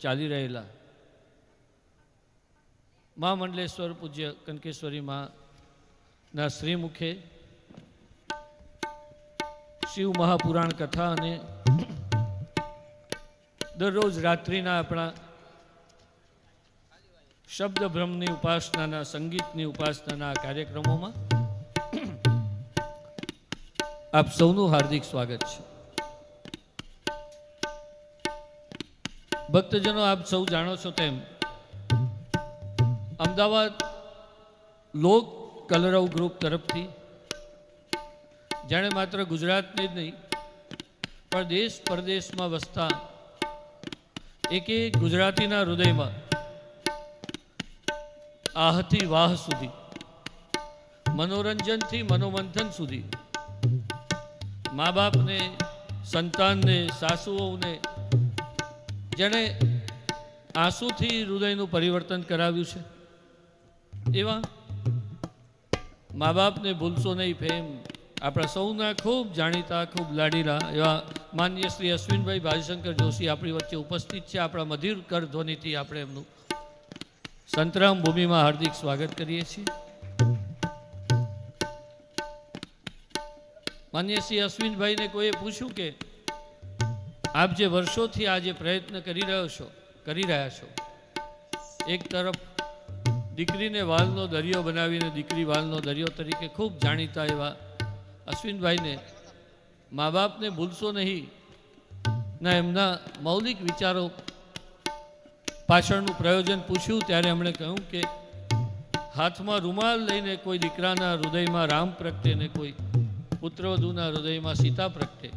ચાલી રહેલા મા મંડલેશ્વર પૂજ્ય કનકેશ્વરી માના શ્રીમુખે શિવ મહાપુરાણ કથા અને દરરોજ રાત્રિના આપણા શબ્દ બ્રહ્મની ઉપાસનાના સંગીતની ઉપાસનાના કાર્યક્રમોમાં આપ સૌનું હાર્દિક સ્વાગત છે. ભક્તજનો, આપ સૌ જાણો છો તેમ અમદાવાદ લોક કલરવ ગ્રુપ તરફથી જાણે માત્ર ગુજરાતને જ નહીં પણ દેશ પરદેશમાં વસતા એક ગુજરાતીના હૃદયમાં આહથી વાહ સુધી, મનોરંજનથી મનોમંથન સુધી, મા બાપને, સંતાનને, સાસુઓને જેણે આંસુથી હૃદયનું પરિવર્તન કરાવ્યું છે એવા મા બાપને ભૂલશો નહીં ફેમ આપણા સૌના ખૂબ જાણીતા, ખૂબ લાડીલા એવા માન્ય શ્રી અશ્વિનભાઈ ભાઈશંકર જોશી આપણી વચ્ચે ઉપસ્થિત છે. આપણા મધુર કર ધ્વનિથી આપણે એમનું સંતરામ ભૂમિમાં હાર્દિક સ્વાગત કરીએ છીએ. માન્ય શ્રી અશ્વિનભાઈને કોઈએ પૂછ્યું કે આપ જે વર્ષોથી આ જે પ્રયત્ન કરી રહ્યા છો, એક તરફ દીકરીને વાલનો દરિયો બનાવીને દીકરી વાલનો દરિયો તરીકે ખૂબ જાણીતા એવા અશ્વિનભાઈને મા બાપને ભૂલશો નહીં ના એમના મૌલિક વિચારો પાછળનું પ્રયોજન પૂછ્યું ત્યારે એમણે કહ્યું કે હાથમાં રૂમાલ લઈને કોઈ દીકરાના હૃદયમાં રામ પ્રગટે ને કોઈ પુત્રવધૂના હૃદયમાં સીતા પ્રગટે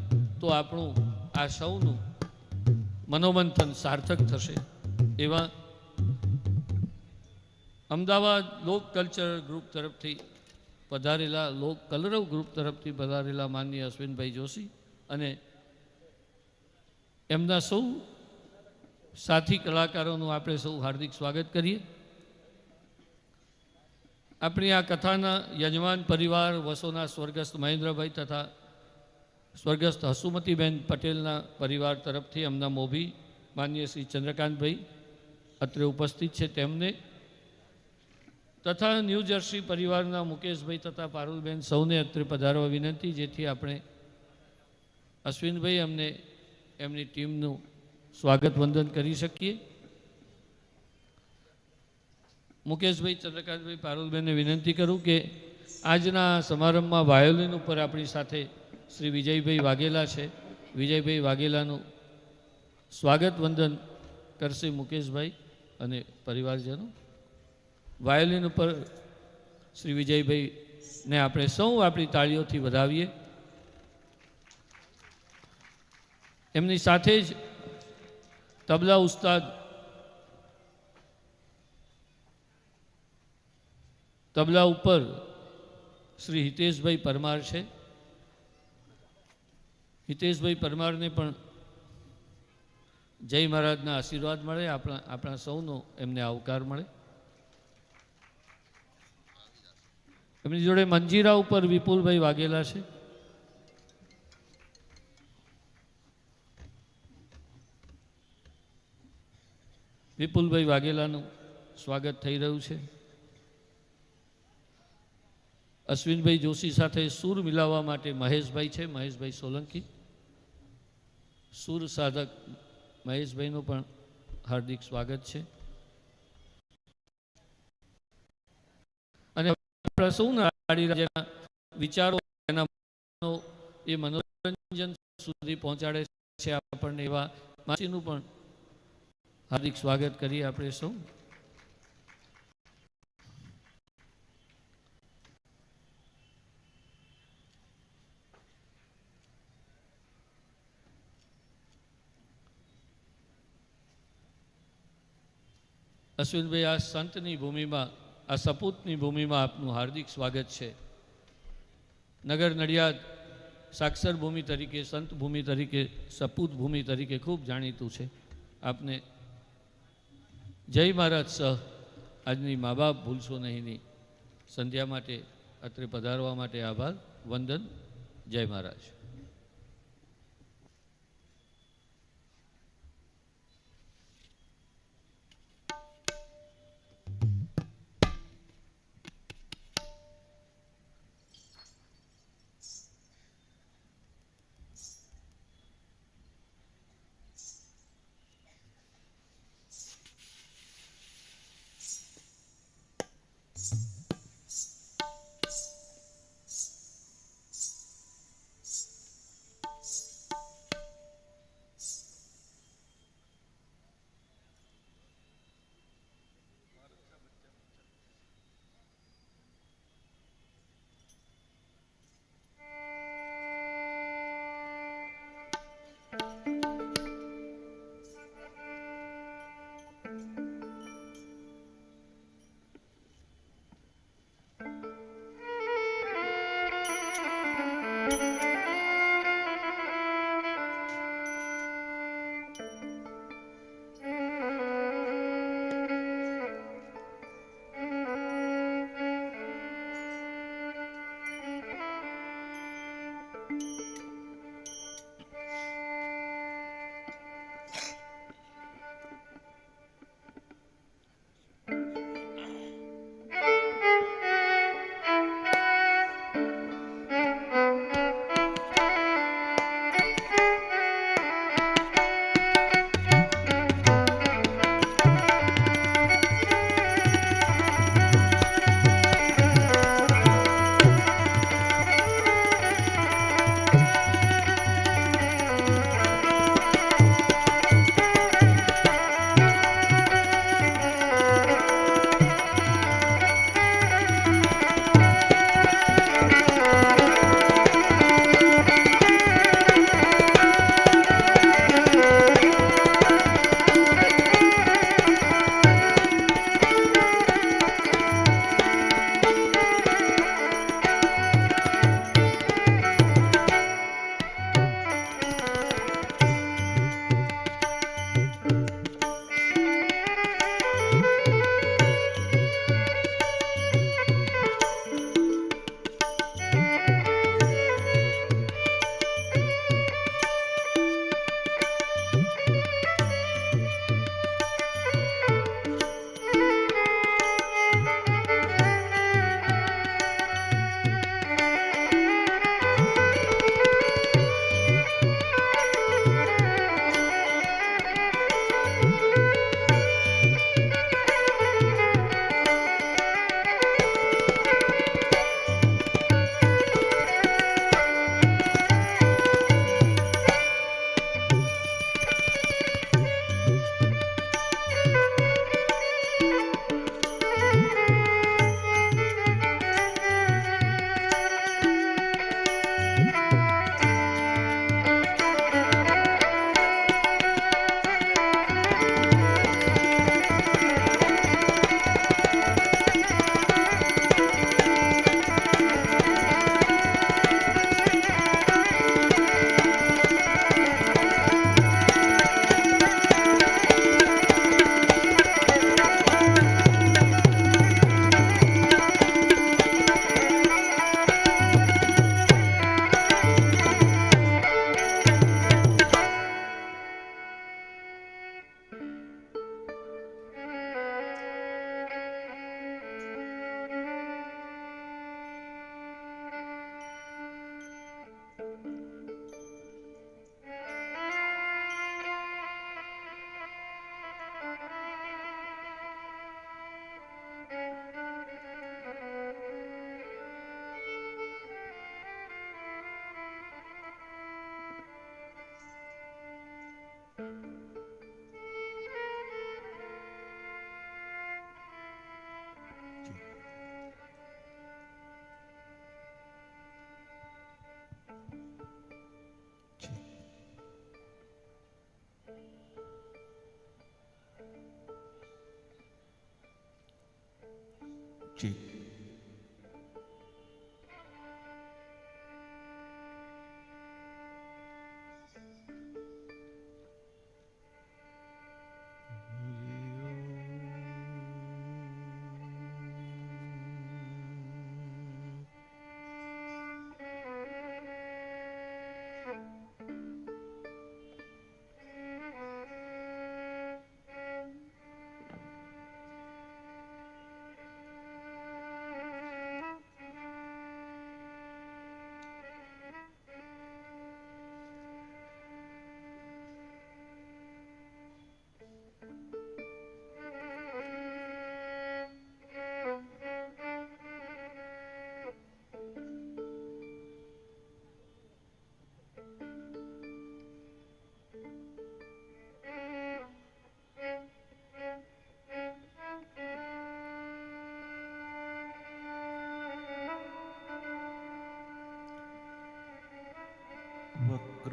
તો આપણું આ સૌનું મનોમંથન સાર્થક થશે. એવા અમદાવાદ લોક કલ્ચર ગ્રુપ તરફથી પધારેલા, લોક કલરવ ગ્રુપ તરફથી પધારેલા માનનીય અશ્વિનભાઈ જોશી અને એમના સૌ સાથી કલાકારોનું આપણે સૌ હાર્દિક સ્વાગત કરીએ. આપણી આ કથાના યજમાન પરિવાર વસોના સ્વર્ગસ્થ મહેન્દ્રભાઈ તથા સ્વર્ગસ્થ હસુમતીબેન પટેલના પરિવાર તરફથી એમના મોભી માનનીય શ્રી ચંદ્રકાંતભાઈ અત્રે ઉપસ્થિત છે તેમને તથા ન્યૂ જર્સી પરિવારના મુકેશભાઈ તથા પારુલબેન સૌને અત્રે પધારવા વિનંતી, જેથી આપણે અશ્વિનભાઈ અમને એમની ટીમનું સ્વાગત વંદન કરી શકીએ. મુકેશભાઈ, ચંદ્રકાંતભાઈ, પારુલબેનને વિનંતી કરું કે આજના સમારંભમાં વાયોલિન ઉપર આપણી સાથે શ્રી વિજયભાઈ વાઘેલા છે. વિજયભાઈ વાઘેલાનું સ્વાગત વંદન કરશે મુકેશભાઈ અને પરિવારજનો. વાયોલિન ઉપર શ્રી વિજયભાઈને આપણે સૌ આપણી તાળીઓથી વધાવીએ. એમની સાથે જ તબલા ઉસ્તાદ, તબલા ઉપર શ્રી હિતેશભાઈ પરમાર છે. હિતેશભાઈ પરમારને પણ જય મહારાજના આશીર્વાદ મળે, આપણા સૌનો એમને આવકાર મળે. એમની જોડે મંજીરા ઉપર વિપુલભાઈ વાઘેલા છે. વિપુલભાઈ વાઘેલાનું સ્વાગત થઈ રહ્યું છે. અશ્વિનભાઈ જોશી સાથે સૂર મિલાવવા માટે મહેશભાઈ છે, મહેશભાઈ સોલંકી. સૂર સાધક મહેશભાઈનું પણ હાર્દિક સ્વાગત છે. અને આપણા સૌના વિચારો એ મનોરંજન સુધી પહોંચાડે છે આપણને એવા માસીનું પણ હાર્દિક સ્વાગત કરીએ આપણે સૌ. અશ્વિનભાઈ, આ સંતની ભૂમિમાં, આ સપૂતની ભૂમિમાં આપનું હાર્દિક સ્વાગત છે. નગર નડિયાદ સાક્ષર ભૂમિ તરીકે, સંત ભૂમિ તરીકે, સપૂત ભૂમિ તરીકે ખૂબ જાણીતું છે. આપને જય મહારાજ સહ આજની મા બાપ ભૂલશો નહીંની સંધ્યા માટે અત્રે પધારવા માટે આભાર, વંદન. જય મહારાજ.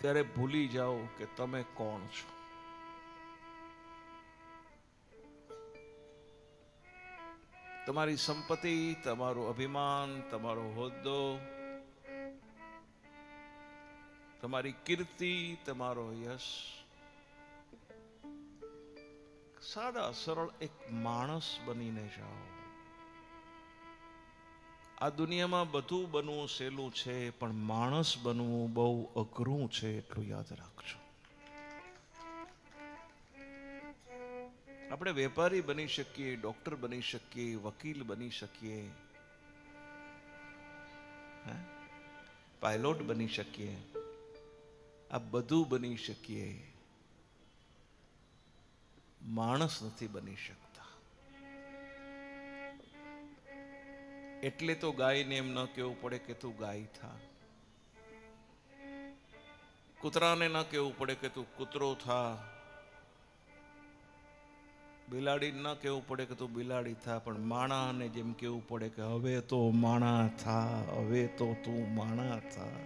ત્યારે ભૂલી જાઓ કે તમે કોણ છો. તમારી સંપત્તિ, તમારું અભિમાન, તમારો હોદ્દો, તમારી કીર્તિ, તમારો યશ, સાદા સરળ એક માણસ બનીને જાઓ. આ દુનિયામાં બધું બનવું સહેલું છે, પણ માણસ બનવું બહુ અઘરું છે, એટલું યાદ રાખજો. આપણે વેપારી બની શકીએ, ડોક્ટર બની શકીએ, વકીલ બની શકીએ, પાયલોટ બની શકીએ, આ બધું બની શકીએ, માણસ નથી બની શકતા. એટલે તો ગાયને એમ ન કહેવું પડે કે તું ગાય થા, કૂતરાને ન કહેવું પડે કે તું કૂતરો થા, બિલાડી ન કહેવું પડે કે તું બિલાડી થા, પણ માણાને જેમ કહેવું પડે કે હવે તો માણા થા, હવે તો તું માણા થા.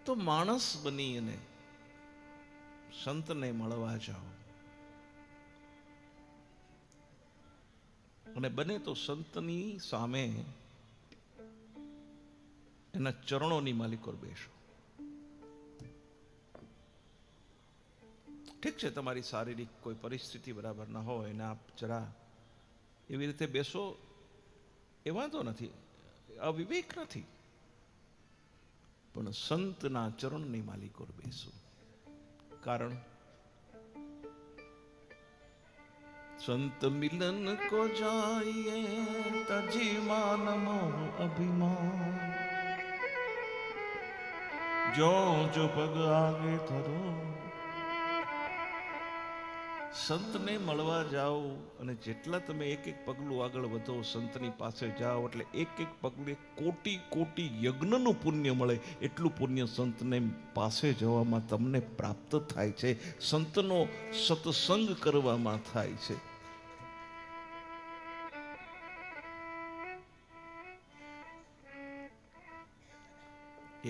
તો માણસ બની અને સંતને મળવા જાઓ, અને બને તો સંતની સામે એના ચરણોની માલિકોર બેસો. ઠીક છે, તમારી શારીરિક કોઈ પરિસ્થિતિ બરાબર ન હોય એને આપ જરા એવી રીતે બેસો, એ વાંધો નથી, અવિવેક નથી, પણ સંતના ચરણની માલિકોર બેસો. કારણ સંત મિલન કો જાઈએ તજી માન મોહ અભિમાન, જો જો પગ આગે ધરો. સંતને મળવા જાઓ, અને જેટલા તમે એક એક પગલું આગળ વધો, સંતની પાસે જાઓ, એટલે એક એક પગલે કોટી કોટી યજ્ઞનું પુણ્ય મળે. એટલું પુણ્ય સંતને પાસે જવામાં તમને પ્રાપ્ત થાય છે, સંતનો સત્સંગ કરવામાં થાય છે.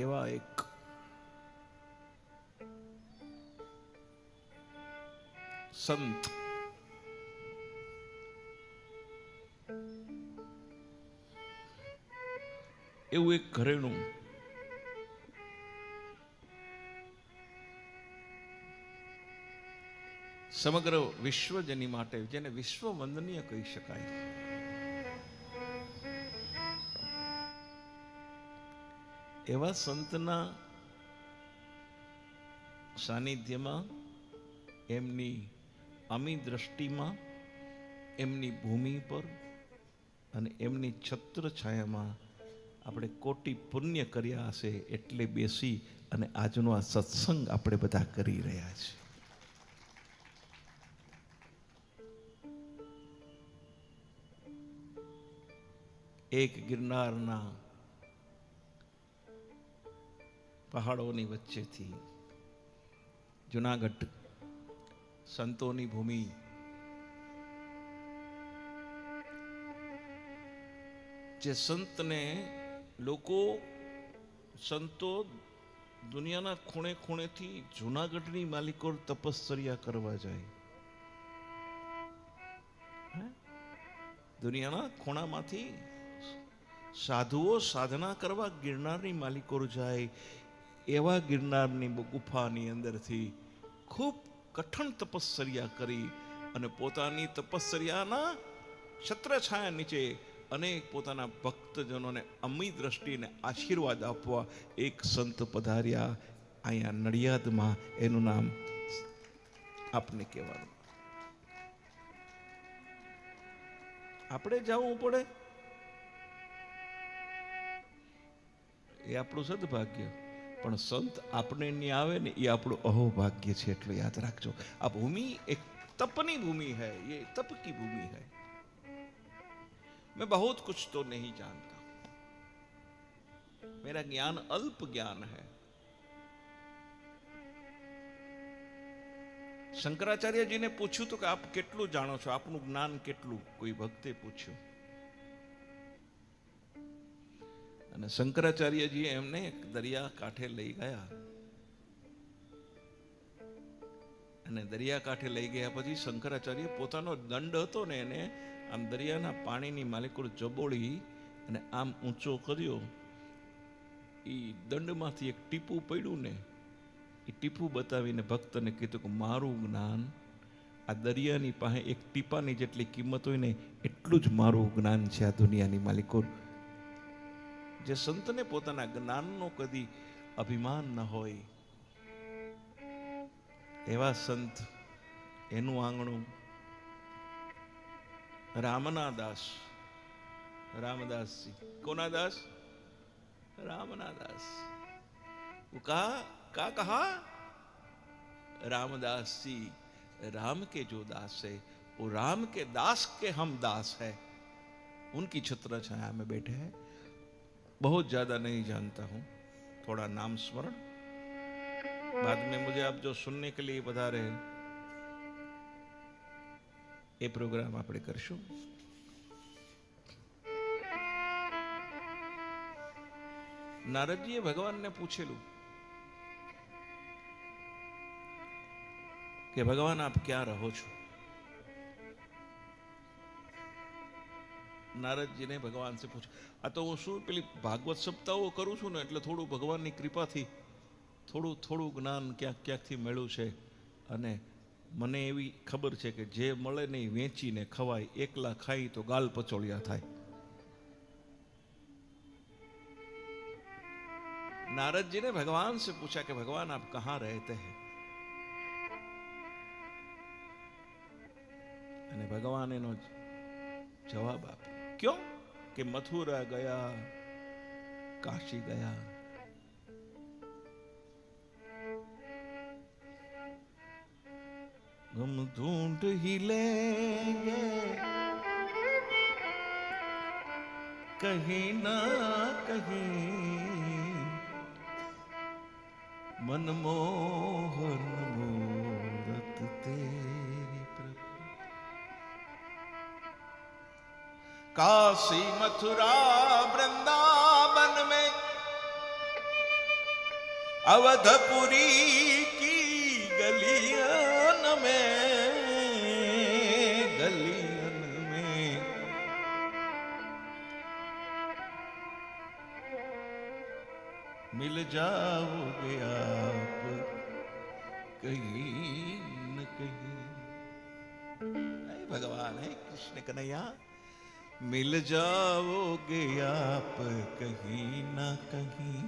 એવા એક સંત એવું એક ઘરેણું સમગ્ર વિશ્વજની માટે, જેને વિશ્વ વંદનીય કહી શકાય, એવા સંતના સાનિધ્યમાં, એમની અમી દ્રષ્ટિમાં, એમની ભૂમિ પર અને એમની છત્ર છાયામાં આપણે કોટી પુણ્ય કર્યા હશે, એટલે બેસી અને આજનો આ સત્સંગ આપણે બધા કરી રહ્યા છીએ. એક ગિરનારના પહાડોની વચ્ચેથી જુનાગઢ સંતોની ભૂમિ, જે સંતને લોકો, સંતો દુનિયાના ખૂણે ખૂણેથી જુનાગઢની માલિકો તપશ્ચર્યા કરવા જાય. દુનિયાના ખૂણામાંથી સાધુઓ સાધના કરવા ગિરનારની માલિકો જાય. એવા ગિરનારની ગુફાની અંદરથી ખૂબ કઠણ તપશ્ચર્યા કરી અને પોતાની તપશ્ચર્યાના છત્રછાયા નીચે અનેક પોતાના ભક્તજનોને અમી દ્રષ્ટિને આશીર્વાદ આપવા એક સંત પધાર્યા અહીંયા નડિયાદમાં. એનું નામ આપને કહેવાનું. આપણે જવું પડે એ આપણું સદભાગ્ય, પણ સંત આપણે નહીં આવે ને એ આપણું અહોભાગ્ય છે, એટલું યાદ રાખજો. આ ભૂમિ એક તપની ભૂમિ है, ये तप की भूमि है. मैं बहुत कुछ तो नहीं जानता, मेरा ज्ञान अल्प ज्ञान है. શંકરાચાર્યજીને પૂછ્યું તો કે આપ કેટલું જાણો છો, આપનું જ્ઞાન કેટલું, કોઈ ભક્તે પૂછ્યું. અને શંકરાચાર્યજી એમને એક દરિયા કાંઠે લઈ ગયા, અને દરિયા કાંઠે લઈ ગયા પછી શંકરાચાર્ય પોતાનો દંડ હતો ને એને આમ દરિયાના પાણીની માલિકોડ જબોળી અને આમ ઊંચો કર્યો. એ દંડમાંથી એક ટીપું પડ્યું ને, એ ટીપું બતાવીને ભક્તને કીધું કે મારું જ્ઞાન આ દરિયાની પાસે એક ટીપાની જેટલી કિંમત હોય ને એટલું જ મારું જ્ઞાન છે આ દુનિયાની માલિકો. જે સંતને પોતાના જ્ઞાનનો કદી અભિમાન ન હોય એવા સંત, એનું આંગણું રામના દાસ, रामदास जी. कोना दास? रामना दास. वो कहा रामदास जी, राम के जो दास है वो राम के दास के हम दास है, उनकी छत्र छाया में बैठे हैं. बहुत ज्यादा नहीं जानता हूं, थोड़ा नाम स्मरण, बाद में मुझे आप जो सुनने के लिए बता रहे हैं ये प्रोग्राम આપણે કરશું. નારદજીએ ભગવાનને પૂછેલું કે ભગવાન આપ ક્યાં રહો છો? નારદજીને ભગવાન સે પૂછ્યું. આ તો હું શું પેલી ભાગવત સપ્તાહો કરું છું ને એટલે થોડું ભગવાનની કૃપાથી થોડું જ્ઞાન ક્યાંક ક્યાંકથી મળ્યું છે. અને મને એવી ખબર છે કે જે મળે નહીં વેચીને ખવાય, એકલા ખાઈ તો ગાલ પચોળિયા થાય. नारद जी ने भगवान से पूछा कि भगवान आप कहां रहते हैं? અને ભગવાન એનો જવાબ આપ્યો. ક્यों? કે મથુરા ગયા, કાશી ગયા. हम ढूंढ ही लेंगे कहीं ना कहीं मनमोहन मूरत तेरी प्रभु. काशी मथुरा वृंदावन में अवधपुरी की गलियान में मिल जाओगे आप कहीं न कहीं. भगवान है कृष्ण कन्हैया. मिल जाओगे आप कहीं ना कहीं,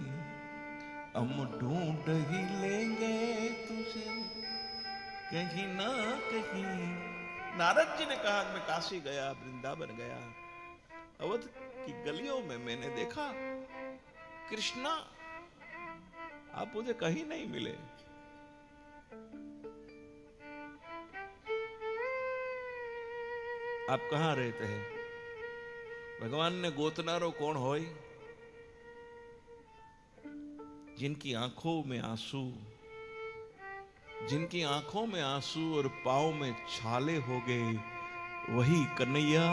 हम ढूंढ ही लेंगे तुझे कहीं ना कहीं. नारद जी ने कहा मैं काशी गया, वृंदावन गया, अवध की गलियों में मैंने देखा कृष्णा, आप मुझे कहीं नहीं मिले. आप कहां रहते हैं? भगवान ने गोतनारो कौन होय? जिनकी आंखों में आंसू, जिनकी आंखों में आंसू और पांव में छाले हो गए, वही कन्हैया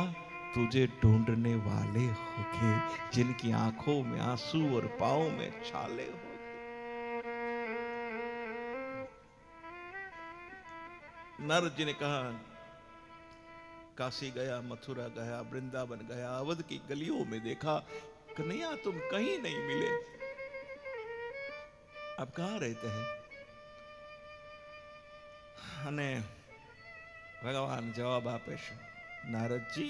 तुझे ढूंढने वाले होंगे. जिनकी आंखों में आंसू और पांव में छाले हो. नारद जी ने कहा काशी गया, मथुरा गया, वृंदावन गया, अवध की गलियों में देखा कन्हैया तुम कहीं नहीं मिले. आप कहां रहते हैं? અને ભગવાન જવાબ આપે છે, નારદજી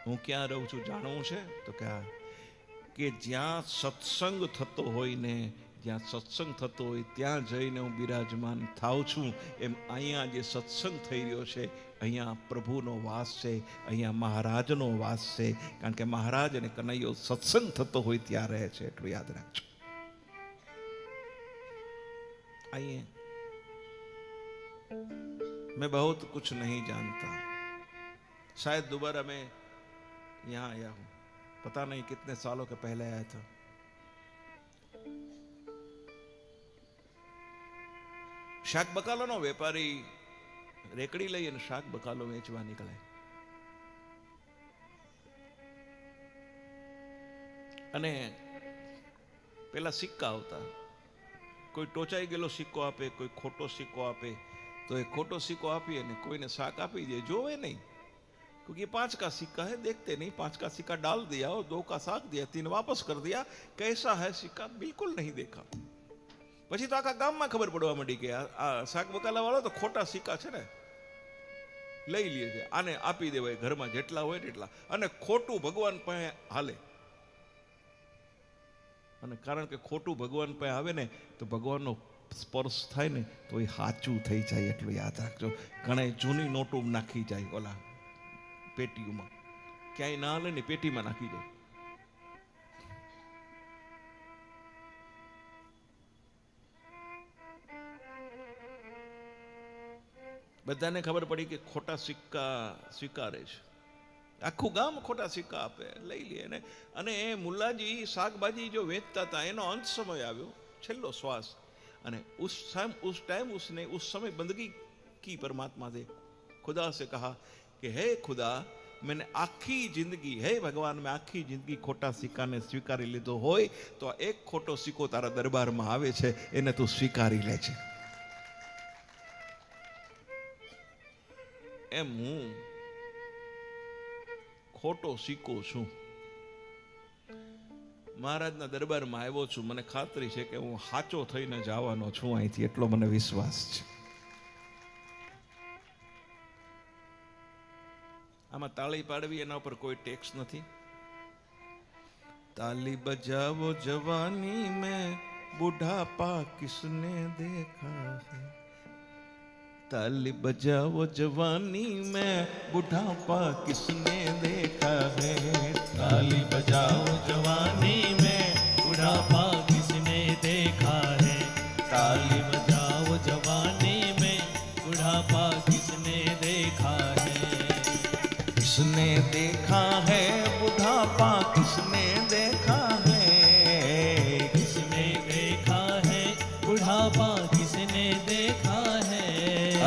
હું ક્યાં રહું છું જાણવું છે? તો કે જ્યાં સત્સંગ થતો હોય ને, જ્યાં સત્સંગ થતો હોય ત્યાં જઈને હું બિરાજમાન થાઉં છું. એમ અહીંયા જે સત્સંગ થઈ રહ્યો છે અહીંયા પ્રભુનો વાસ છે, અહીંયા મહારાજનો વાસ છે. કારણ કે મહારાજ અને કનૈયો સત્સંગ થતો હોય ત્યાં રહે છે, એટલું યાદ રાખજો. आइए, मैं बहुत कुछ नहीं जानता, शायद दोबारा मैं यहाँ आया हूं, पता नहीं कितने सालों के पहले आया था. શાક બકાલોનો વેપારી રેકડી લઈ અને શાક બકાલો વેચવા નીકળે. અને પેલા સિક્કા આવતા, કોઈ ટોચાઈ ગયેલો સિક્કો આપે, કોઈ ખોટો સિક્કો આપે, તો એ ખોટો સિક્કો આપી અને કોઈને શાક આપી દે, જોવે નહીં, क्योंकि 5 का सिक्का है, देखते नहीं, 5 का सिक्का डाल दिया और 2 का साग दिया, 3 वापस कर दिया, कैसा है सिक्का बिल्कुल नहीं देखा। પછી તો આખા ગામમાં ખબર પડવા માંડી કે આ શાક બકાલા વાળો તો ખોટા સિક્કા છે ને, લઈ લે છે, આને આપી દેવાય, ઘરમાં જેટલા હોય તેટલા, અને ખોટું ભગવાન પાસે હાલે, અને કારણ કે ખોટું ભગવાન પાસે આવે ને તો ભગવાનનો સ્પર્શ થાય ને તો એ સાચું થઈ જાય, એટલું યાદ રાખજો. ઘણા જૂની નોટો નાખી જાય ઓલા પેટીઓમાં, ક્યાંય ના હાલે ને પેટીમાં નાખી જાય. બધાને ખબર પડી કે ખોટા સિક્કા સ્વીકારે છે, આખું ગામ ખોટા સિક્કા આપે, લઈ લે ને. અને એ મુલ્લાજી શાકભાજી જો વેચતા હતા, એનો અંત સમય આવ્યો, છેલ્લો શ્વાસ, અને उस टाइम उसने उस समय बंदगी की परमात्मा से, खुदा से कहा कि हे खुदा, मैंने आखी जिंदगी, हे भगवान, मैं आखी जिंदगी खोटा सिक्का ने स्वीकारी लीधो होय तो आ एक खोटो सिक्को तारा दरबार में आवे छे, एने तू स्वीकारी ले छे. एम हूँ खोटो सिक्को छूं, મહારાજના દરબારમાં આવ્યો છું, મને ખાતરી છે કે હું સાચો થઈને જવાનો છું અહીંથી, એટલો મને વિશ્વાસ છે. આમાં તાળી પાડવી એના ઉપર કોઈ ટેક્સ નથી. તાલી બજાવો જવાની મેં, બુઢાપા કિસને દેખા है. ताली बजाओ जवानी में, बुढ़ापा किसने देखा है. ताली बजाओ जवानी में, बुढ़ापा किसने देखा है. ताली बजाओ जवानी में, बुढ़ापा किसने देखा है. किसने देखा है बुढ़ापा, किसने देखा है. किसने देखा है बुढ़ापा, किसने देखा है.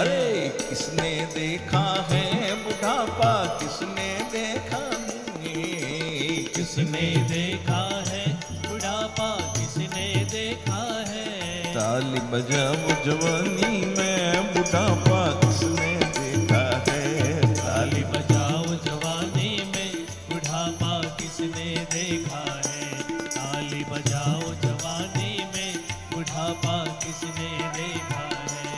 अरे किसने देखा है बुढ़ापा, किसने देखा है. किसने देखा है बुढ़ापा, किसने देखा है. ताली बजाओ जवानी में, बुढ़ापा किसने देखा है. ताली बजाओ जवानी में, बुढ़ापा किसने देखा है. ताली बजाओ जवानी में, बुढ़ापा किसने देखा है.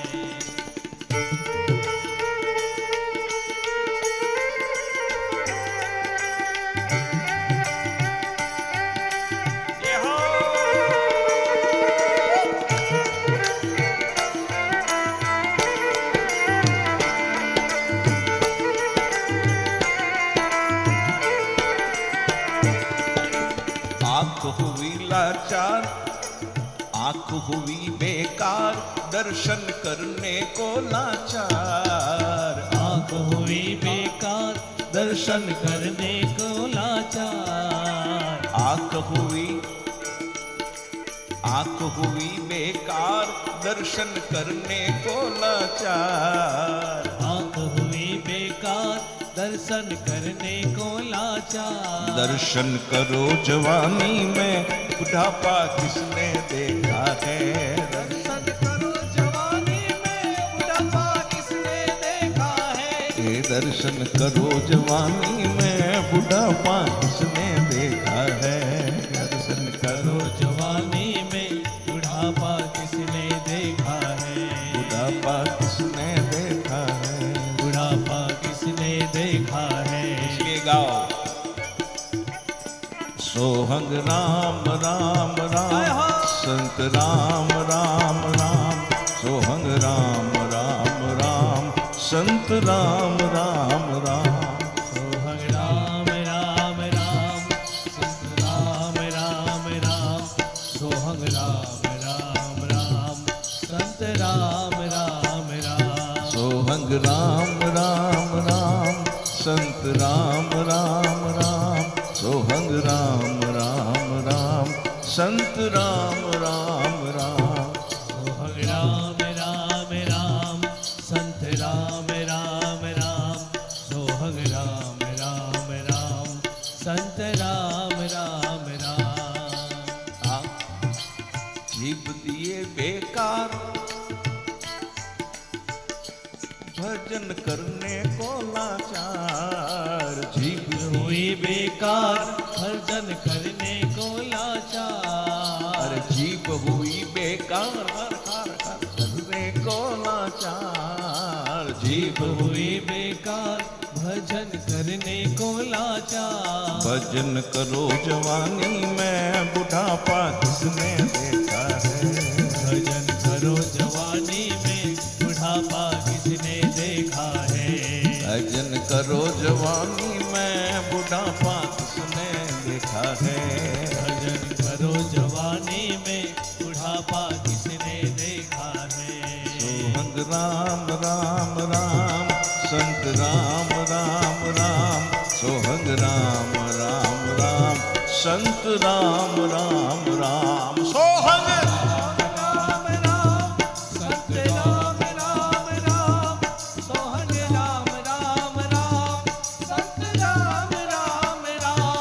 आंख हुई लाचार, आंख हुई बेकार, दर्शन करने को लाचार. आंख हुई बेकार, दर्शन करने को लाचार. आंख हुई बेकार, दर्शन करने को लाचार. आंख हुई बेकार, दर्शन करने को लाचार. दर्शन करो जवानी में, बुढ़ापा किसने देखा है. दर्शन करो जवानी में, बुढ़ापा किसने देखा है. ये दर्शन करो जवानी में, बुढ़ापा किसने देखा है. दर्शन करो जवानी में, बुढ़ापा किसने देखा है. बुढ़ापा किसने देखा है. बुढ़ापा किसने देखा है. इसलिए गाओ, सोहंग राम राम राम, संत राम राम राम. सोहंग राम राम राम, संत राम राम राम. सोहंग राम राम राम, संत राम राम राम. सोहंग राम राम राम, संत राम राम राम. सोहंग राम राम राम, संत राम राम राम. सोहंग राम राम राम, संत राम राम राम. सोहंग राम राम राम, संत राम राम राम. सोहंग राम राम राम, संत राम राम राम. बेकार, भजन करने को लाचार। जीभ हुई बेकार, भजन करने को लाचार। अरे जीभ हुई बेकार, करने को लाचार। जीभ हुई बेकार, भजन करने को लाचार। भजन करो जवानी में, बुढ़ापा किसने देखा है। भजन करो जवानी में, बुढ़ापा किसने देखा है। भजन करो जवानी में, बुढ़ापा किसने देखा है। भजन करो जवानी में, बुढ़ापा किसने देखा है। सोहंग राम राम राम, संत राम राम राम। सोहंग राम राम राम, संत राम राम राम। सोहंग राम राम, संत राम राम राम। सोहंग राम राम राम, संत राम राम राम।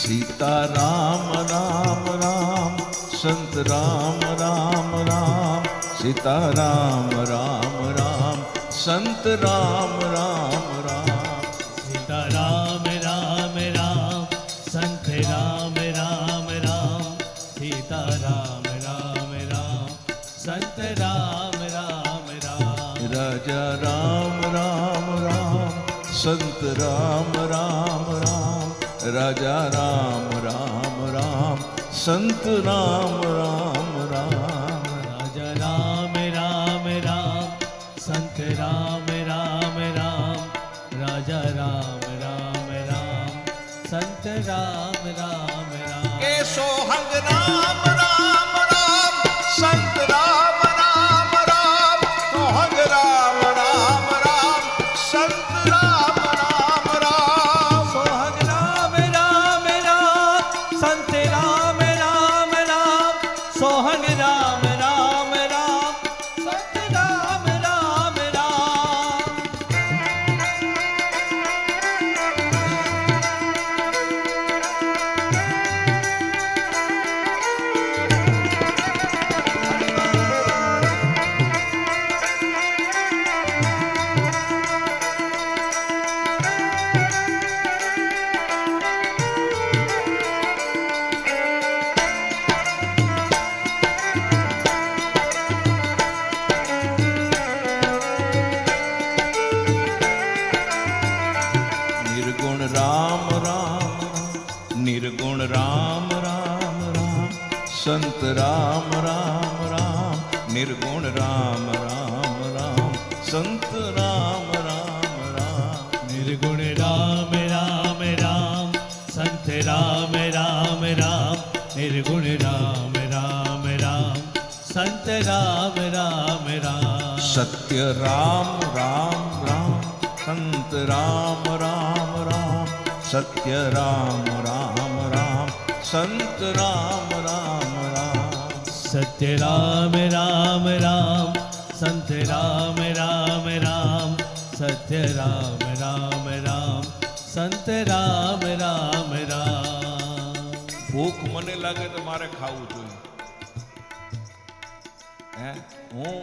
सीता राम राम राम, संत राम राम राम। सीता राम राम राम, संत राम राम राम। सीता राम राम राम, संत राम राम राम। सीता राम राम राम, संत राम राम राम। राजा राम राम राम, संत राम राम राम। राजा राम राम राम, संत राम राम राम। राजा राम राम राम, संत राम राम राम। राजा राम राम राम, संत राम राम राम। के सोहंग राम राम राम, संत राम राम राम। सोहंग राम राम राम, संत राम राम राम। सोहंग राम राम राम, संत राम राम राम। सोहंग राम राम राम, संत राम राम राम। निर्गुण राम राम, निर्गुण राम राम राम। संत राम राम राम, निर्गुण राम राम राम। संत राम राम राम। निर्गुण राम राम राम, संत राम राम राम। निर्गुण राम राम राम, संत राम राम राम। सत्य राम राम राम, संत राम राम राम। सत्य राम राम राम, संत राम राम राम। सत्य राम राम राम, संत राम राम राम। सत्य राम राम राम, संत राम राम राम। ભૂખ મને લાગે તો મારે ખાવું જોઈએ હે હું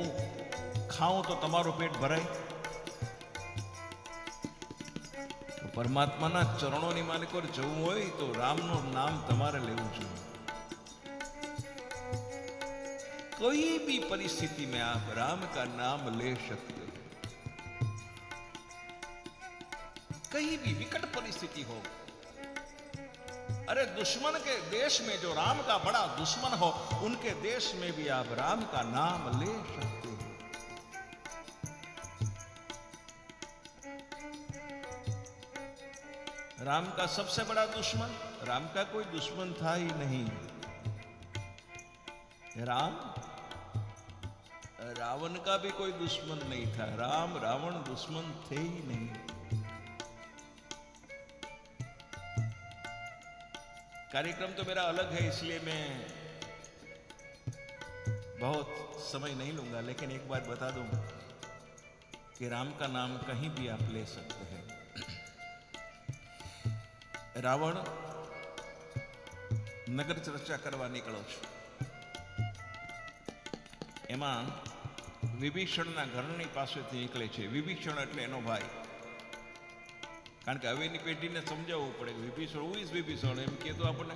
ખાઉં તો તમારું પેટ ભરાય તો પરમાત્માના ચરણોની માલિકો જવું હોય તો રામનું નામ તમારે લેવું જોઈએ कोई भी परिस्थिति में आप राम का नाम ले सकते हैं कहीं भी विकट परिस्थिति हो अरे दुश्मन के देश में जो राम का बड़ा दुश्मन हो उनके देश में भी आप राम का नाम ले सकते हैं राम का सबसे बड़ा दुश्मन राम का कोई दुश्मन था ही नहीं। राम रावण का भी कोई दुश्मन नहीं था। राम रावण दुश्मन थे ही नहीं। कार्यक्रम तो मेरा अलग है, इसलिए मैं बहुत समय नहीं लूंगा, लेकिन एक बात बता दूं कि राम का नाम कहीं भी आप ले सकते हैं। रावण नगर चर्चा करवा निकळो छो, એમાં વિભીષણના ઘરની પાસેથી નીકળે છે। વિભીષણ એટલે એનો ભાઈ, કારણ કે હવેની પેઢીને સમજાવવું પડે કે વિભીષણ હુ ઇઝ વિભીષણ, એમ કે તો આપણને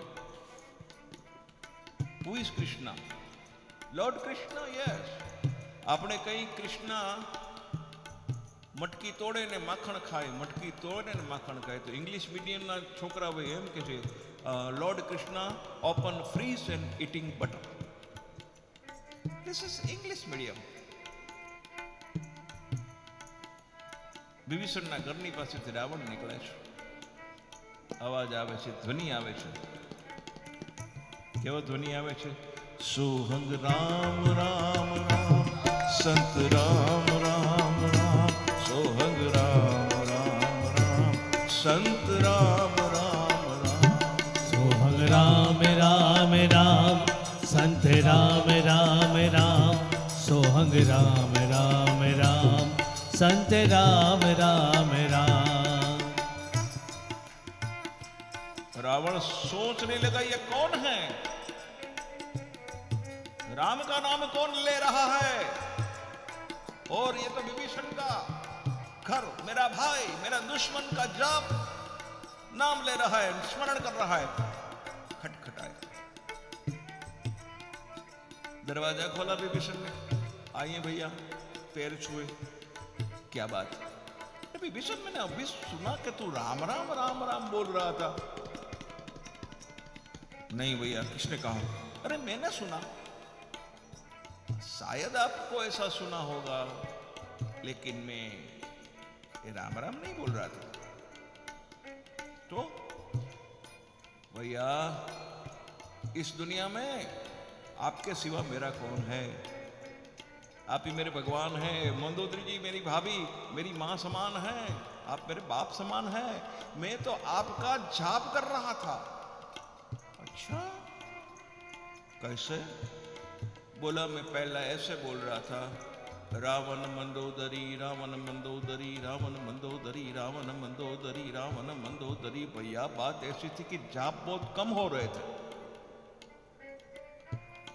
who is Krishna, lord Krishna, yes. આપણે કઈ કૃષ્ણ મટકી તોડે ને માખણ ખાય, મટકી તોડે ને માખણ ખાય, તો ઇંગ્લિશ મીડિયમના છોકરાઓ એમ કે છે lord Krishna open fridge and eating butter. This is English medium. વિભીષણના ઘરની પાસેથી રાવણ નીકળે છે। અવાજ આવે છે, ધ્વનિ આવે છે। કેવો ધ્વનિ આવે છે? સોહંગ રામ રામ રામ, સંત રામ રામ રામ, સોહંગ રામ રામ રામ, સંત રામ રામ રામ, સોહંગ રામ રામ રામ, संत राम राम राम, सोहंग राम राम राम, संत राम राम राम। रावण सोचने लगा ये कौन है, राम का नाम कौन ले रहा है, और ये तो विभीषण का घर, मेरा भाई, मेरा दुश्मन का जाप नाम ले रहा है, स्मरण कर रहा है। खटखटाए, दरवाजा खोला विभीषण ने, आइए भैया, पैर छुए। क्या बात? विभीषण, मैंने अभी सुना कि तू राम राम राम राम बोल रहा था। नहीं भैया, किसने कहा? अरे मैंने सुना, शायद आपको ऐसा सुना होगा, लेकिन मैं ये राम राम नहीं बोल रहा था। तो भैया, इस दुनिया में आपके सिवा मेरा कौन है? आप ही मेरे भगवान हैं। मंदोदरी जी मेरी भाभी, मेरी मां समान है, आप मेरे बाप समान हैं। मैं तो आपका जाप कर रहा था। अच्छा, कैसे? बोला, मैं पहला ऐसे बोल रहा था, रावण मंदोदरी, रावण मंदोदरी, रावण मंदोदरी, रावण मंदोदरी, रावण मंदोदरी। भैया, बात ऐसी थी कि जाप बहुत कम हो रहे थे,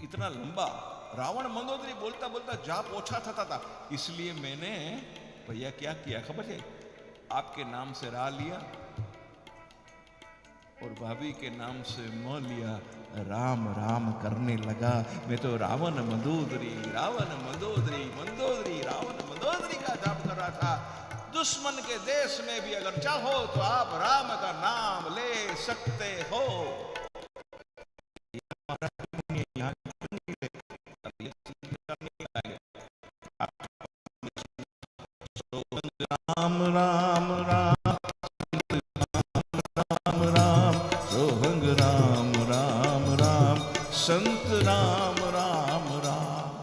इतना लंबा रावण मंदोदरी बोलता बोलता जाप ओछा थता था। इसलिए मैंने भैया क्या किया खबर है? आपके नाम से रा लिया और भाभी के नाम से म लिया, राम राम करने लगा। मैं तो रावण मंदोदरी, रावण मंदोदरी, मंदोदरी रावण मंदोदरी का जाप कर रहा था। दुश्मन के देश में भी अगर चाहो तो आप राम का नाम ले सकते हो। राम राम राम, राम राम, सोहंग राम राम राम, संत राम राम राम।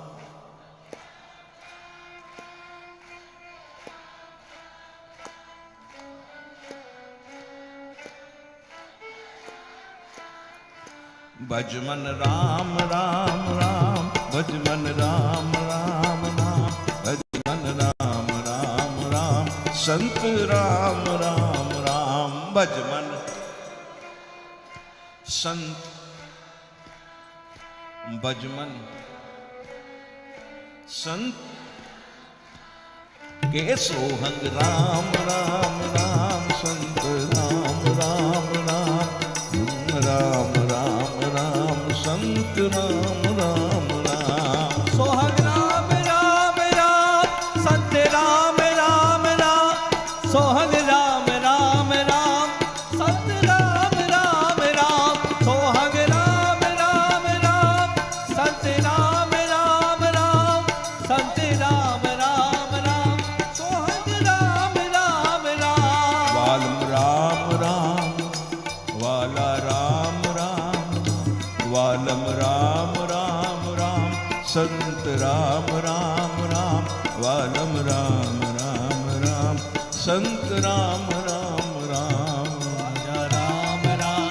भजमन राम राम राम, भजमन राम राम राम, भजमन राम राम राम, संत राम राम राम। भजमन संत, भजमन संत के सोहंग राम राम राम, संत राम राम राम, राम राम राम, संत राम राम राम। सोहंग राम राम राम, संत राम राम राम, सोहंग राम राम राम, संत राम राम राम, सोहंग राम राम राम, संत राम राम राम, संत राम राम राम, सोहंग राम राम राम। वाल राम राम, वाला राम વાલમ રામ રામ રામ સંત રામ રામ રામ વાલમ રામ રામ રામ સંત રામ રામ રામ રાજા રામ રામ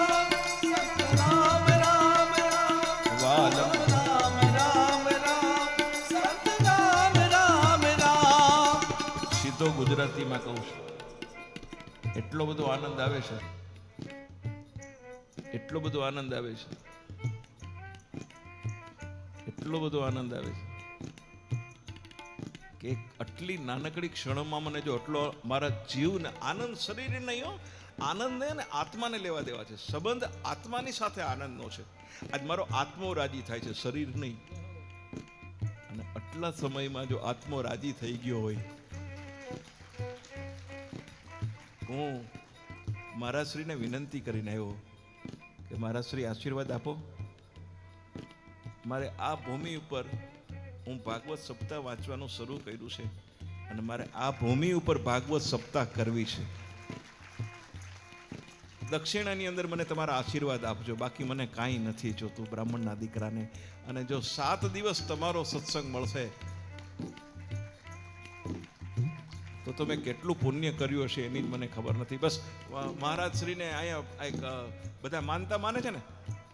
રામ સંત રામ રામ રામ વાલમ રામ રામ રામ સંત રામ રામ રામ. સીધો ગુજરાતીમાં કહું છું, એટલો બધો આનંદ આવે છે, એટલો બધો આનંદ આવે છે, એટલો બધો આનંદ આવે છે કે આટલી નાનકડી ક્ષણોમાં મને જો આટલો મારા જીવને આનંદ શરીરે નહીં હો, આનંદને અને આત્માને લેવા દેવા છે. સંબંધ આત્માની સાથે આનંદનો છે. આજ મારો આત્મો રાજી થાય છે, શરીર નહીં. અને આટલા સમયમાં જો આત્મો રાજી થઈ ગયો હોય, હું મારા શ્રીને વિનંતી કરીને આવ્યો કે મારા શ્રી આશીર્વાદ આપો. મારે આ ભૂમિ ઉપર હું ભાગવત સપ્તાહ વાંચવાનું શરૂ કર્યું છે અને મારે આ ભૂમિ ઉપર ભાગવત સપ્તાહ કરવી છે. દક્ષિણાની અંદર મને તમારા આશીર્વાદ આપજો, બાકી મને કાંઈ નથી જોતું બ્રાહ્મણના દીકરાને. અને જો 7 દિવસ તમારો સત્સંગ મળશે તો તમે કેટલું પુણ્ય કર્યું હશે એની જ મને ખબર નથી. બસ મહારાજ શ્રીને અહીંયા એક બધા માને છે ને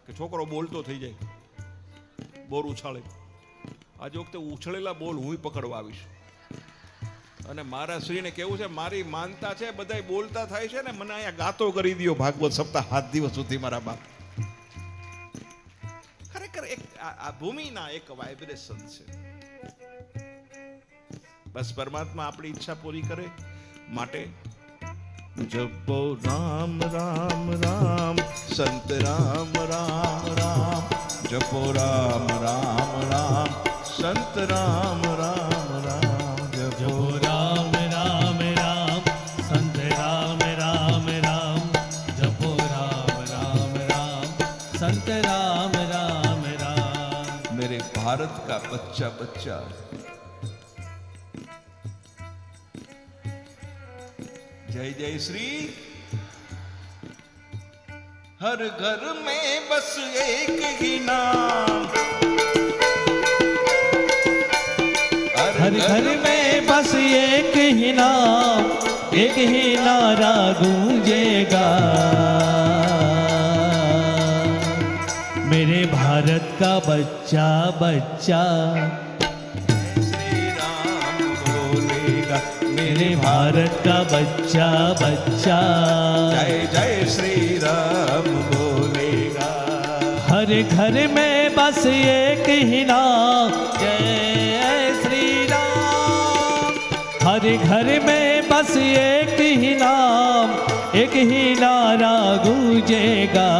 કે છોકરો બોલતો થઈ જાય, બોર ઉછાળે. આજે વખતે ઉછળેલા બોલ હું પકડવા આવીશ. અને મારા શ્રીને કેવું છે, મારી માનતા છે બધા બોલતા થાય છે ને, મને અહીંયા ગાતો કરી દો ભાગવત સપ્તાહ 7 દિવસ સુધી મારા બાપ. ખરેખર એક આ ભૂમિના એક વાઇબ્રેશન છે. બસ પરમાત્મા આપણી ઈચ્છા પૂરી કરે માટે જપો રામ રામ રામ સંત રામ રામ રામ, જપો રામ રામ રામ સંત રામ રામ રામ, જપો રામ રામ રામ સંત રામ રામ રામ, જપો રામ રામ રામ संत राम राम राम। मेरे भारत का बच्चा बच्चा जय जय श्री। हर घर में बस एक ही नाम, हर घर में बस एक ही नाम, एक ही नारा गूंजेगा, मेरे भारत का बच्चा बच्चा श्री राम बोलेगा, मेरे भारत का बच्चा बच्चा जय जय श्री राम बोलेगा। हर घर में बस एक ही नाम, जय श्री राम। हर घर में बस एक ही नाम, एक ही नारा गूंजेगा,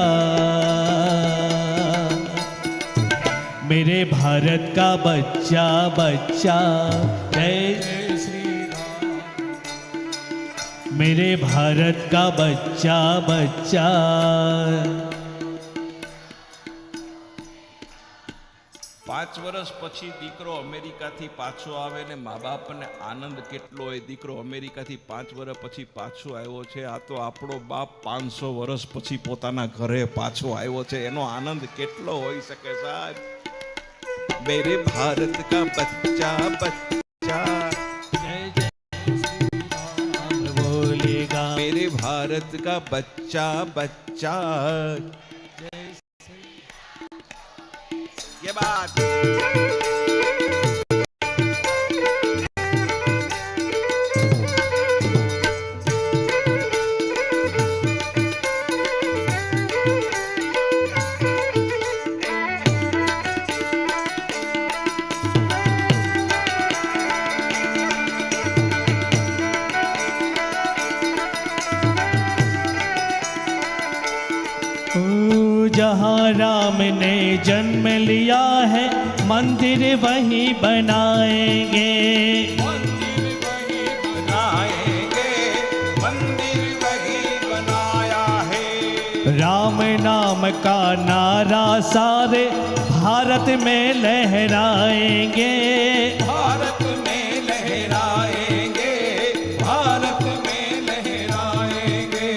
मेरे भारत का बच्चा बच्चा जय श्री राम। मेरे भारत का बच्चा बच्चा। 5 વર્ષ પછી દીકરો અમેરિકાથી પાછો આવે ને મા બાપને આનંદ કેટલો હોય, દીકરો અમેરિકાથી 5 વર્ષ પછી પાછો આવ્યો છે, આ તો આપણો બાપ 500 વર્ષ પછી પોતાના ઘરે પાછો આવ્યો છે, એનો આનંદ કેટલો હોઈ શકે સાહેબ। मेरे भारत का बच्चा बच्चा जय जय श्री राम बोलेगा, मेरे भारत का बच्चा बच्चा। ये बात जहाँ राम ने जन्म लिया है, मंदिर वहीं बनाएंगे, मंदिर वही बनाएंगे, मंदिर वही बनाया है। राम नाम का नारा सारे भारत में लहराएंगे, भारत में लहराएंगे, भारत में लहराएंगे।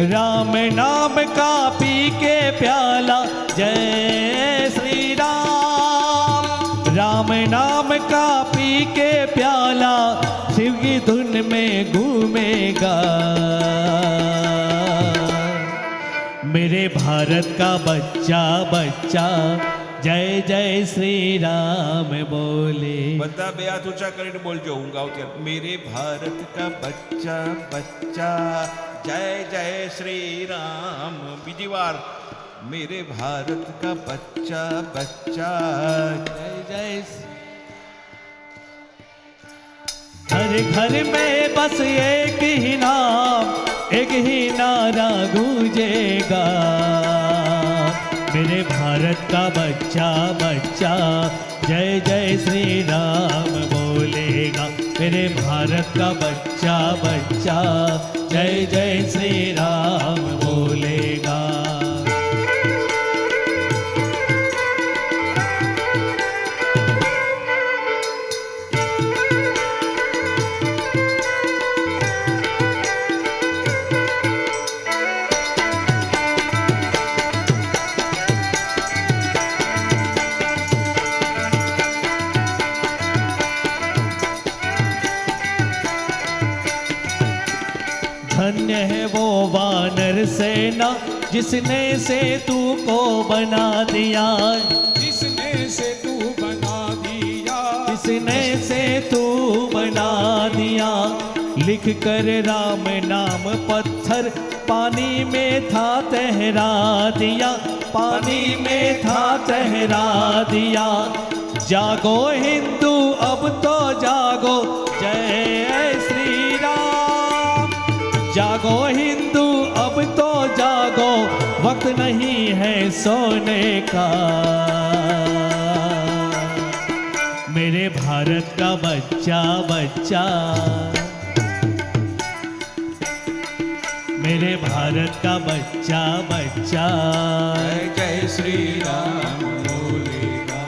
राम नाम का पी के प्याला जय श्री राम। राम नाम का पी के प्याला शिव की धुन में घूमेगा। मेरे भारत का बच्चा बच्चा जय जय श्री राम बोले। બધા બે હાથ ઊંચા કરીને બોલજો, હું ગાઉં ત્યારે મેરે ભારત કા બચ્ચા બચ્ચા જય જય શ્રી રામ। બીજી વાર मेरे भारत का बच्चा बच्चा जय जय। हर घर में बस एक ही नाम, एक ही नारा गूंजेगा। मेरे भारत का बच्चा बच्चा जय जय श्री राम बोलेगा। मेरे भारत का बच्चा बच्चा जय जय श्री राम बोलेगा। धन्य है वो वानर सेना जिसने सेतु को बना दिया। जिसने सेतु बना दिया, जिसने सेतु बना दिया। लिख कर राम नाम पत्थर पानी में था तहरा दिया। पानी में था तहरा दिया। जागो हिंदू अब तो जागो जय श्री राम। जागो हिंदू अब तो जागो, वक्त नहीं है सोने का। मेरे भारत का बच्चा बच्चा, मेरे भारत का बच्चा बच्चा जय जय श्री राम बोलेगा।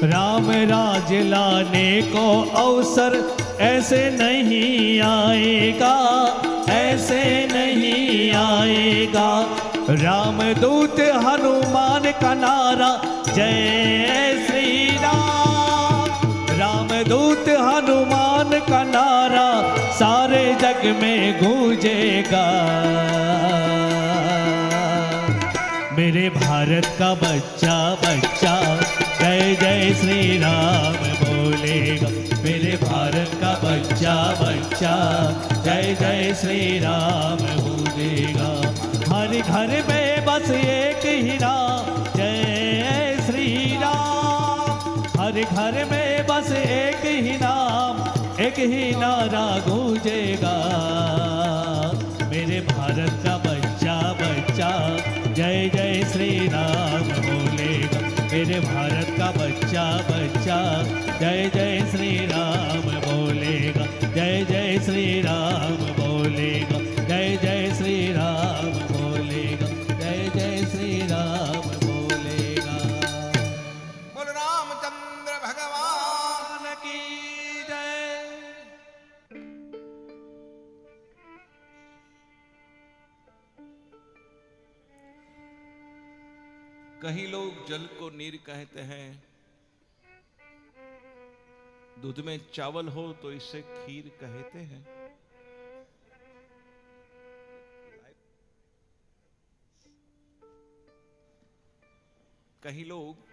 राम राज लाने को अवसर ऐसे नहीं आएगा, ऐसे नहीं आएगा। रामदूत हनुमान का नारा जय श्री राम। रामदूत हनुमान का नारा सारे जग में गूंजेगा। मेरे भारत का बच्चा बच्चा जय जय श्री राम बोलेगा। मेरे भारत का बच्चा बच्चा जय जय श्री राम बोलेगा। हर घर में बस एक ही नाम जय श्री राम। हर घर में बस एक ही नाम, एक ही नारा गूंजेगा। मेरे भारत का बच्चा बच्चा जय जय श्री राम बोलेगा। मेरे भारत का बच्चा बच्चा जय जय श्री राम बोलेगा। जय जय श्री राम बोलेगा। जय जय श्री राम बोलेगा। जय जय श्री राम बोलेगा। बोल रामचंद्र भगवान की जय। कहीं लोग जल को नीर कहते हैं, दूध में चावल हो तो इसे खीर कहते हैं। कहीं लोग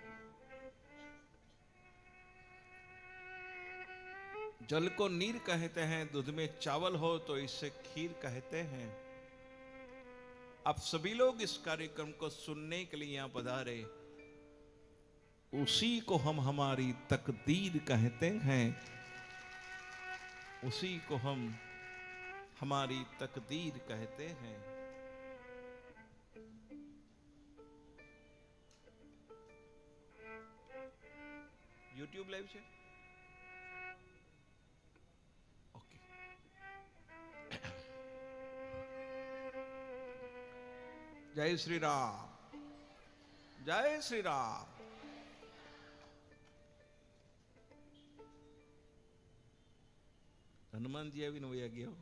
जल को नीर कहते हैं, दूध में चावल हो तो इसे खीर कहते हैं। आप सभी लोग इस कार्यक्रम को सुनने के लिए यहां पधारे, उसी को हम हमारी तकदीर कहते हैं। उसी को हम हमारी तकदीर कहते हैं। YouTube લાઈવ છે? જય શ્રી રામ, જય શ્રી રામ. હનુમાનજી આવીને વયા ગયા.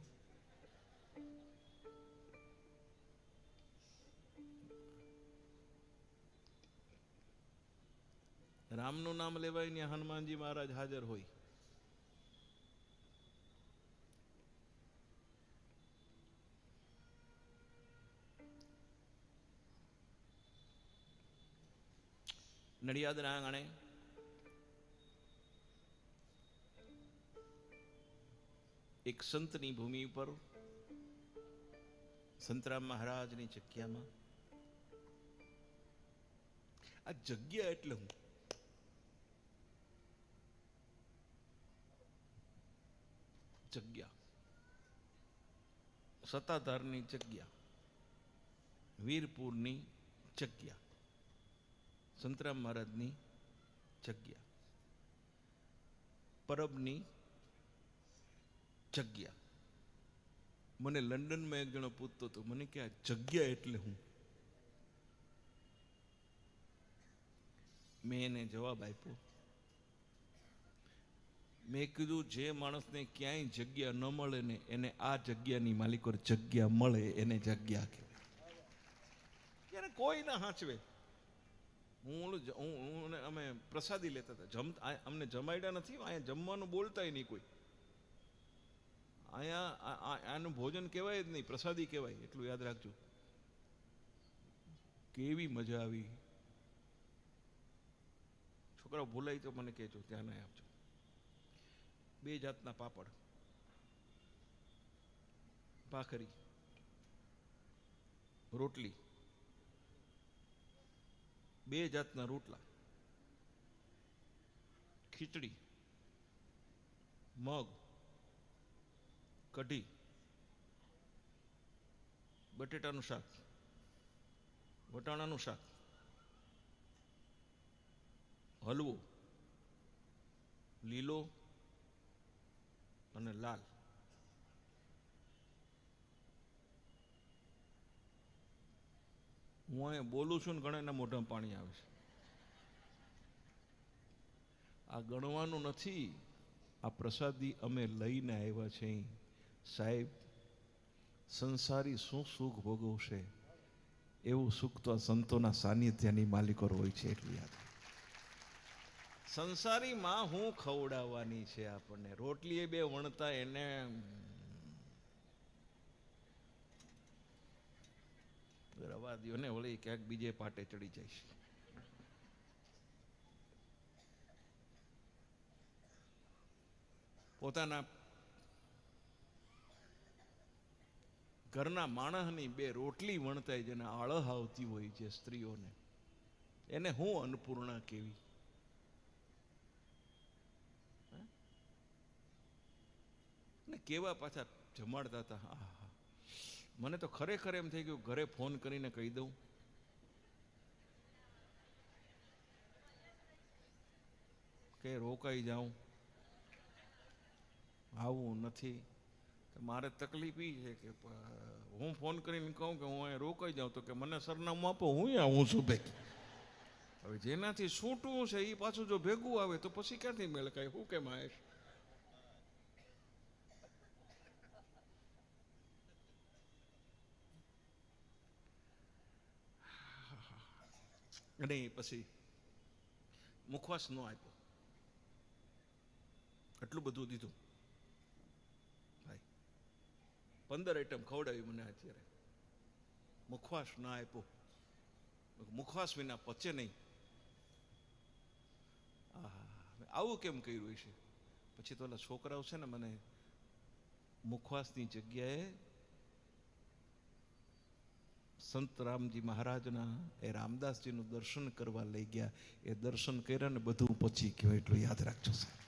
રામનું નામ લેવાય ને હનુમાનજી મહારાજ હાજર હોય. નડિયાદના આંગણે એક સંતની ભૂમિ ઉપર સંતરામ મહારાજની જગ્યામાં, આ જગ્યા એટલે હું, જગ્યા સત્તાધારની જગ્યા, વીરપુરની જગ્યા, સંતરામ મહારાજની જગ્યા, પરબની જગ્યા. મને લંડનમાં એક જણો પૂછતો હતો, મને કે આ જગ્યા એટલે હું? મેં એને જવાબ આપ્યો. મેં કીધું જે માણસને ક્યાંય જગ્યા ન મળે ને એને આ જગ્યાની માલિકો જગ્યા મળે એને જગ્યા કહેવાય. એને કોઈ ના હાંચવે. હું અમે પ્રસાદી લેતા હતા, અમને જમાડ્યા નથી, અહીંયા જમવાનું બોલતાય નહીં કોઈ. અહીંયા આનું ભોજન કહેવાય જ નહીં, પ્રસાદી કહેવાય, એટલું યાદ રાખજો. કેવી મજા આવી. છોકરાઓ ભૂલાય તો મને કહેજો, ધ્યાન આપજો. 2 જાતના પાપડ, ભાખરી, રોટલી, 2 જાતના રોટલા, ખીચડી, મગ, કઢી, બટેટાનું શાક, વટાણાનું શાક, હલવો, લીલો અને લાલ. હું અહીંયા બોલું છું ને ઘણાના મોઢામાં પાણી આવે છે. આ ગણવાનું નથી, આ પ્રસાદી અમે લઈને આવ્યા છે. સાહેબ, સંસારી શું સુખ ભોગવશે એવું સુખ તો આ સંતોના સાનિધ્યની માલિકો હોય છે. એટલું યાદ. સંસારીમાં હું ખવડાવવાની છે આપણને? રોટલી એ 2 વણતા એને રવા દ્યો ને, વળી ક્યાંક બીજે પાટે ચડી જાય છે. પોતાના ઘરના માણસની 2 રોટલી વણતા જેને આળહ આવતી હોય છે સ્ત્રીઓને, એને હું અન્નપૂર્ણા કેવી. ને કેવા પાછા જમાડતા હતા. આહા, મને તો ખરેખર એમ થઈ ગયું ઘરે ફોન કરીને કહી દઉં કે રોકાઈ જાઉં, આવું નથી. મારે તકલીફ એ છે કે હું ફોન કરીને કહું કે હું અહીંયા રોકાઈ જાઉં તો કે મને સરનામું આપો, હું આવું છું ભેગી. હવે જેનાથી છૂટવું છે એ પાછું જો ભેગું આવે તો પછી ક્યાંથી મેળ કાંઈ? હું કેમ આવીશ? અને પછી મુખવાસ ન આપ્યો, એટલું બધું દીધું ભાઈ. 15 આઈટમ ખવડાવી મને અત્યારે. મુખવાસ ના આપ્યો, મુખવાસ વિના પચે નહીં. આવું કેમ કર્યું છે? પછી તો ઓલા છોકરાઓ છે ને મને મુખવાસની જગ્યાએ સંત રામજી મહારાજના એ રામદાસજીનું દર્શન કરવા લઈ ગયા. એ દર્શન કર્યા ને બધું પચી ગયું. એટલું યાદ રાખજો સાહેબ.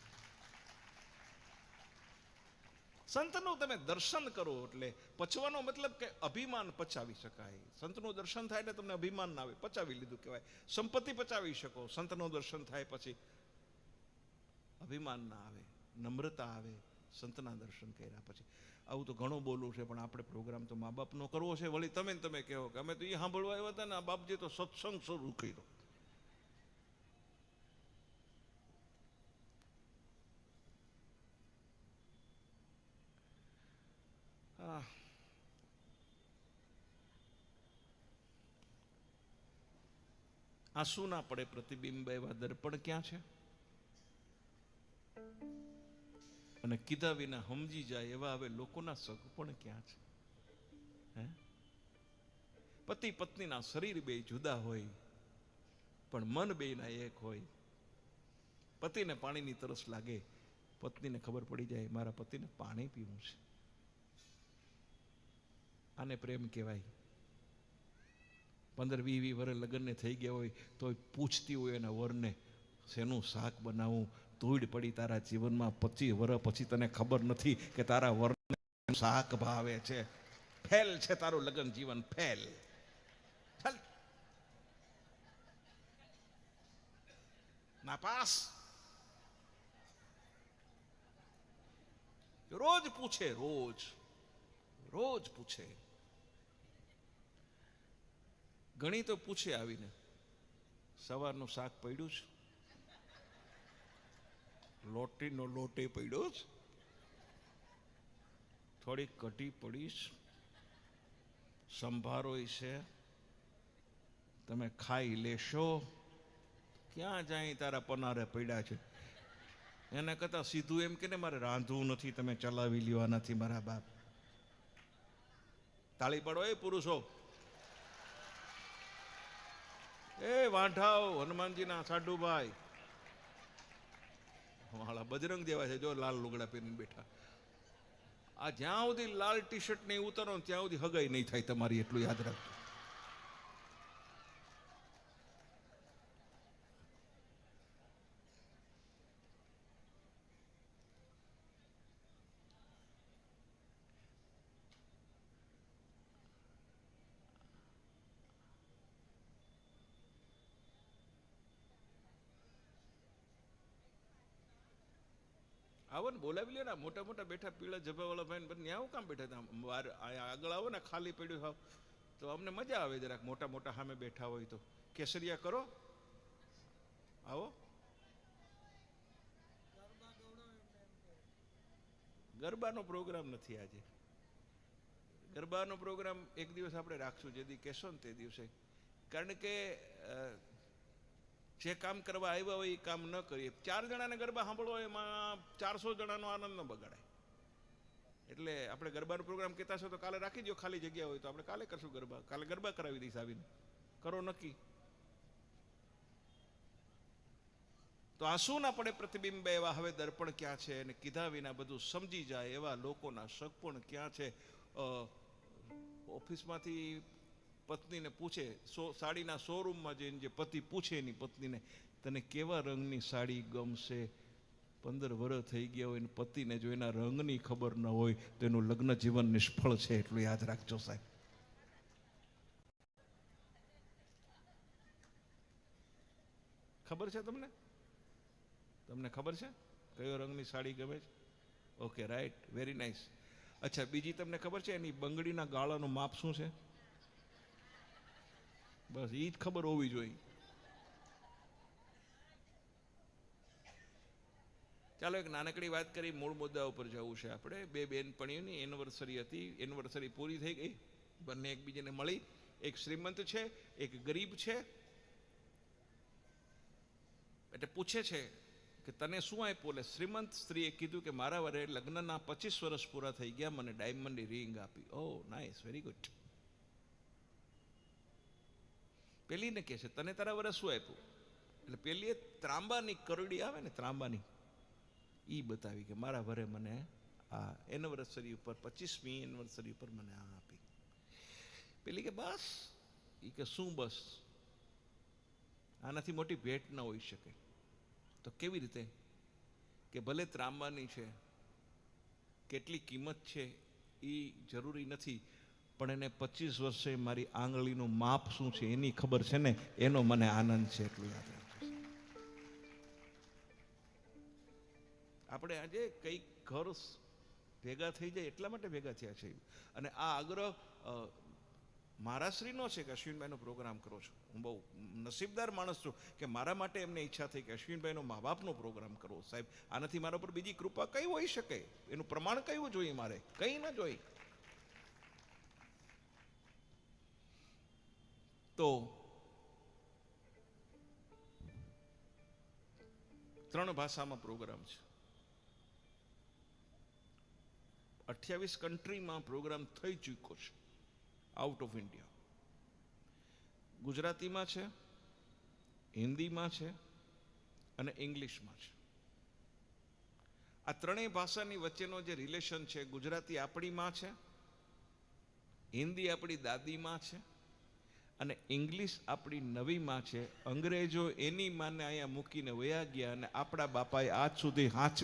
સંતનું તમે દર્શન કરો એટલે પચવાનો મતલબ કે અભિમાન પચાવી શકાય. સંતનું દર્શન થાય એટલે તમને અભિમાન ના આવે, પચાવી લીધું કહેવાય. સંપત્તિ પચાવી શકો, સંતનું દર્શન થાય પછી અભિમાન ના આવે, નમ્રતા આવે, સંતના દર્શન કર્યા પછી. આવું તો ઘણું બોલવું છે, પણ આપણે પ્રોગ્રામ તો મા બાપનો કરવો છે. વળી તમે કહો કે અમે તો એ સાંભળવા આવ્યા હતા ને, આ બાપજી તો સત્સંગ શરૂ કર્યો. આંસુ ના પડે પ્રતિબિંબ એવા દર્પણ ક્યાં છે? અને કીધા વિના સમજી જાય એવા હવે લોકોના સગપણ ક્યાં છે? હે, પતિ પત્નીના શરીર બે જુદા હોય પણ મન બેના એક હોય. પતિને પાણીની તરસ લાગે, પત્નીને ખબર પડી જાય મારા પતિને પાણી પીવું છે. આને પ્રેમ કહેવાય. 15-20 વર્ષ લગ્નને થઈ ગયા હોય તો પૂછતી હોય એના વરને, શેનું શાક બનાવું? ધૂળ પડી તારા જીવનમાં, 25 વર્ષ પછી તને ખબર નથી કે તારા વરને શાક ભાવે છે. ફેલ છે તારું લગ્ન જીવન, ફેલ. ચાલ નાપાસ. રોજ પૂછે, રોજ પૂછે. ઘણી તો પૂછે આવીને, સવારનું શાક પડ્યું છે? લોટીનો લોટે પડ્યો છે? થોડી કઢી પડીશ, સંભારો છે, તમે ખાઈ લેશો? ક્યાં જાય તારા પનારે પડ્યા છે? એના કરતા સીધું એમ કે ને મારે રાંધવું નથી, તમે ચલાવી લ્યો નથી મારા બાપ. તાળી પાડો એ પુરુષો. એ વાંઢાઓ, હનુમાનજીના સાડુભાઈ વાળા બજરંગ જેવા છે, જો લાલ લુગડા પહેરીને બેઠા. આ જ્યાં સુધી લાલ ટી શર્ટ નહીં ઉતારો ત્યાં સુધી હગાઈ નહીં થાય તમારી, એટલું યાદ રાખજો. આવો ને, બોલાવી લે ને. મોટા મોટા બેઠા પીળા જભાવાળા ભાઈ ને ત્યાં કામ બેઠા હતા? આગળ આવો ને, ખાલી પડ્યું હાવ તો અમને મજા આવે જરાક. મોટા મોટા સામે બેઠા હોય તો કેસરિયા કરો. આવો. ગરબાનો પ્રોગ્રામ નથી આજે. ગરબાનો પ્રોગ્રામ એક દિવસ આપણે રાખશું, જે દી કહેશો ને તે દિવસે. કારણ કે જે કામ કરવા આવ્યા હોય એ કામ ન કરીએ. 4 જણાને ગરબા સાંભળવો એમાં 400 જણાનો આનંદ ન બગાડાય. એટલે આપણે ગરબાનો પ્રોગ્રામ કહેતા છો તો કાલે રાખી દો. ખાલી જગ્યા હોય તો આપણે કાલે કરશું ગરબા. કાલે ગરબા કરાવી દઈશ આવીને. કરો નક્કી. તો આંસુ ના પડે પ્રતિબિંબ એવા હવે દર્પણ ક્યાં છે? અને કીધા વિના બધું સમજી જાય એવા લોકોના સગપણ ક્યાં છે? ઓફિસમાંથી પત્નીને પૂછે, સાડીના શોરૂમમાં જઈને જે પતિ પૂછે એની પત્નીને, તને કેવા રંગની સાડી ગમશે? 15 વર્ષ થઈ ગયા હોય ને પતિને જો એના રંગની ખબર ન હોય તો એનું લગ્ન જીવન નિષ્ફળ છે, એટલું યાદ રાખજો સાહેબ. ખબર છે તમને? તમને ખબર છે કયો રંગની સાડી ગમે છે? Okay, right, very nice. અચ્છા, બીજી તમને ખબર છે એની બંગડીના ગાળાનું માપ શું છે? બસ એ જ ખબર હોવી જોઈએ. ચાલો એક નાનકડી વાત કરી, મૂળ મુદ્દા ઉપર જવું છે આપણે. 2 બેનપણીઓની એનિવર્સરી હતી. એનિવર્સરી પૂરી થઈ ગઈ, બંને એકબીજાને મળી. એક શ્રીમંત છે, એક ગરીબ છે. એટલે પૂછે છે કે તને શું આપ્યું? એટલે શ્રીમંત સ્ત્રીએ કીધું કે મારા વરે લગ્નના 25 વર્ષ પૂરા થઈ ગયા, મને ડાયમંડની રિંગ આપી. ઓ નાઇસ, વેરી ગુડ. પેલીને કહે છે તને તારા વરે શું આપ્યું? એટલે પેલીએ ત્રાંબાની કરડી આવે ને, ત્રાંબાની, એ બતાવી કે મારા વરે મને આ એનિવર્સરી ઉપર, 25મી એનિવર્સરી ઉપર મને આ આપી. પેલી કે બસ? એ કે શું બસ? આનાથી મોટી ભેટ ન હોઈ શકે. તો કેવી રીતે? કે ભલે ત્રાંબાની છે, કેટલી કિંમત છે એ જરૂરી નથી, પણ એને 25 વર્ષે મારી આંગળીનું માપ શું છે એની ખબર છે ને, એનો મને આનંદ છે, એટલું યાદ રાખજો. આપણે આજે કઈ ઘર ભેગા થઈ જાય એટલા માટે ભેગા થયા છે. અને આ આગ્રહ મારા શ્રીનો છે કે અશ્વિનભાઈનો પ્રોગ્રામ કરો છો. હું બહુ નસીબદાર માણસ છું કે મારા માટે એમને ઈચ્છા થઈ કે અશ્વિનભાઈનો મા બાપનો પ્રોગ્રામ કરવો. સાહેબ, આનાથી મારા પર બીજી કૃપા કઈ હોઈ શકે? એનું પ્રમાણ કયું જોઈએ? મારે કંઈ ના જોઈએ. તો 3 ભાષામાં પ્રોગ્રામ છે. 28 કન્ટ્રીમાં પ્રોગ્રામ થઈ ચૂક્યો છે આઉટ ઓફ ઇન્ડિયા. ગુજરાતીમાં છે, હિન્દીમાં છે અને ઇંગ્લિશમાં છે. આ 3 ભાષાની વચ્ચેનો જે રિલેશન છે, ગુજરાતી આપણી માં છે, હિન્દી આપણી દાદી માં છે અને ઇંગ્લિશ આપણી નવી માં છે. અંગ્રેજો એની માને અહીંયા મૂકીને વયા ગયા અને આપણા બાપાએ આજ સુધી